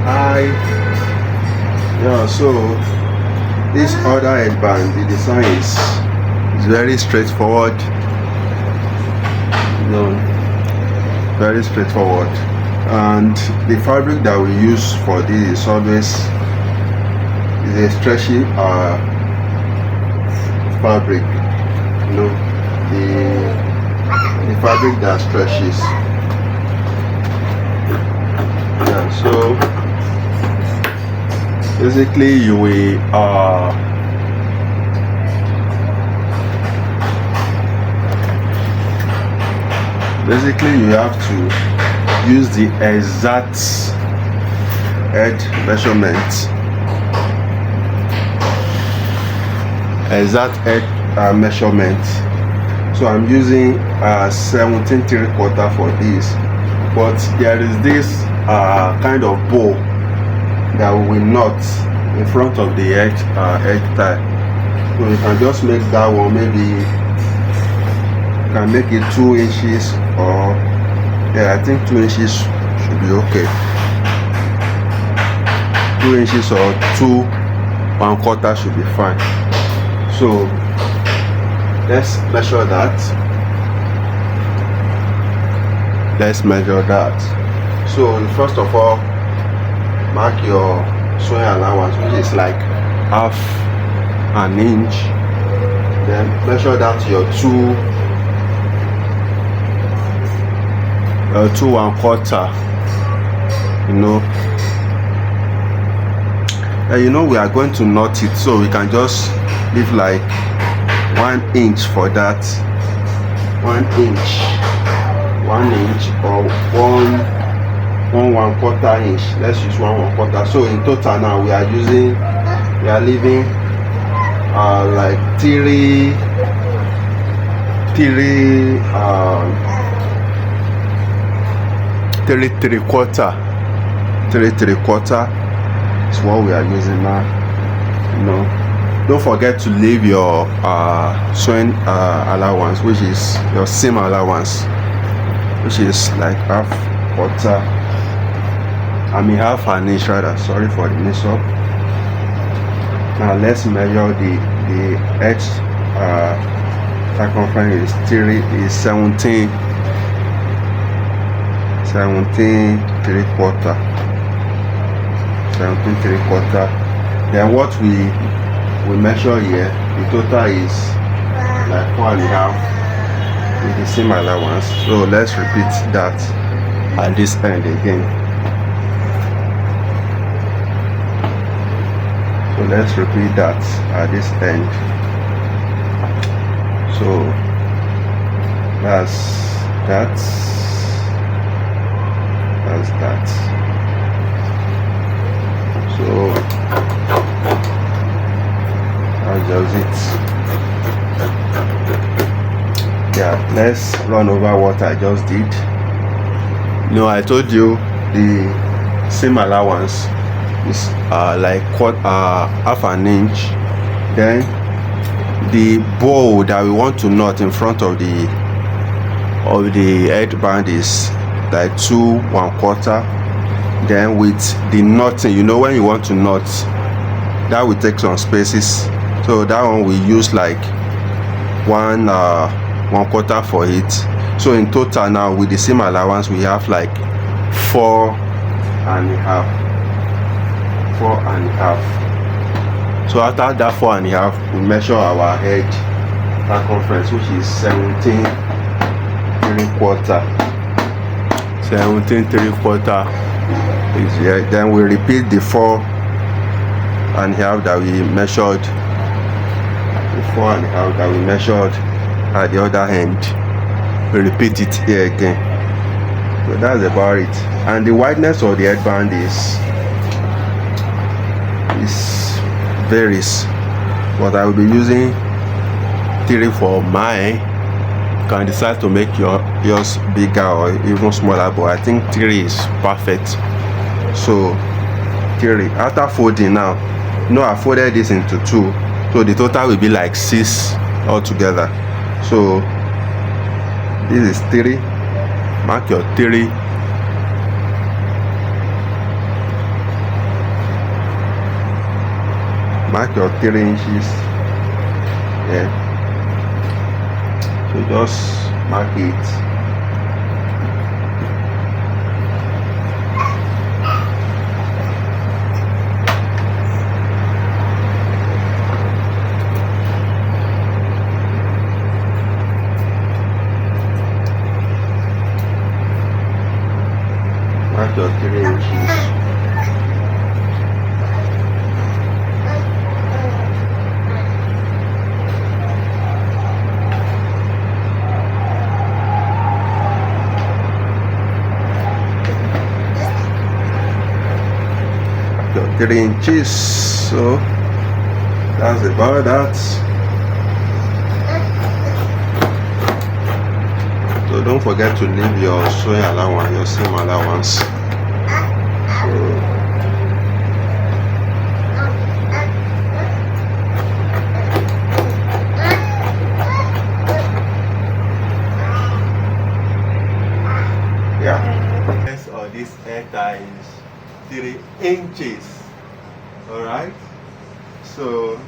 Hi. Yeah, so this other headband, the design is very straightforward. Very straightforward, and the fabric that we use for this is always a stretchy fabric. The fabric that stretches. Yeah, so basically you will you have to use the exact head measurement, so I'm using 17 3/4 for this, but there is this kind of bow that we will knot in front of the edge tie, so you can just make that one, maybe you can make it 2 inches, or I think 2 inches should be okay. 2 inches or 2 1/4 should be fine. So let's measure that. So first of all, mark your sewing allowance, which is like half an inch. Then measure that to your 2 1/4. We are going to knot it, so we can just leave like 1 inch for that. 1 inch or 1/4 inch. Let's use 1/4. So in total now we are leaving like 3 3/4 is what we are using now. Don't forget to leave your sewing allowance, which is your seam allowance, which is like half/4. Half an inch rather. Sorry for the mix up. Now let's measure the edge circumference is 17 3/4. Then what we measure here, the total is like 4.5 with the seam allowance. So let's repeat that at this end again. So let's repeat that at this end. So that's that. So that's just it. Yeah, let's run over what I just did. I told you the seam allowance is like half an inch. Then the bow that we want to knot in front of the headband is like 2 1/4. Then with the knotting, when you want to knot, that will take some spaces, so that one we use like 1 1/4 for it. So in total now with the seam allowance we have like 4.5. So after that 4.5, we measure our head circumference, which is 17 3/4. 17 3/4 is here. Then we repeat the 4.5 that we measured. The 4.5 that we measured at the other end. We repeat it here again. So that's about it. And the wideness of the headband varies, but I will be using 3 for mine. You can decide to make yours bigger or even smaller, but I think 3 is perfect. So 3. After folding now, I folded this into 2, so the total will be like 6 altogether. So this is 3. Mark your 3. mark your 3 inches. Yeah, so just mark it. Mark your 3 inches. Your 3 inches. So that's about that. So don't forget to leave your sewing allowance, your seam allowance. So yeah. Yes, or this hair tie is 3 inches. Alright. So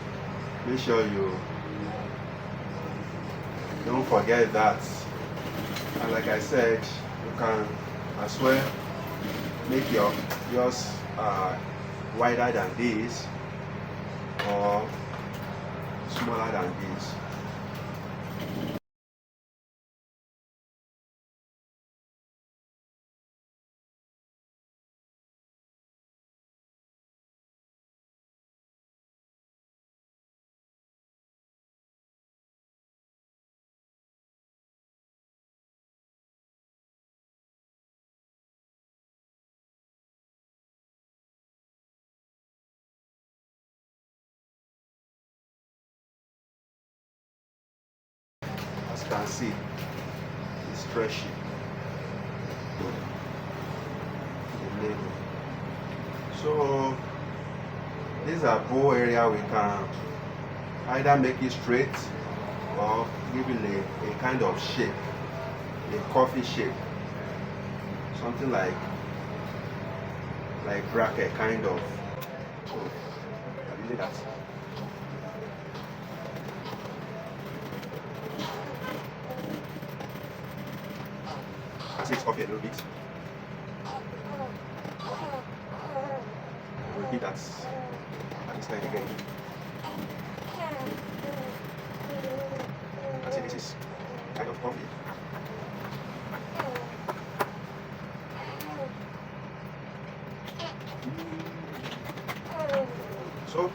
make sure you don't forget that. And like I said, you can as well make yours wider than this or smaller than this. As you can see, it's stretchy. So these are bow area. We can either make it straight or give it a kind of shape, a coffee shape, something like bracket kind of. So I'm using that. As it's coffee a little bit. Repeat that at this side again. I see this is kind of coffee. So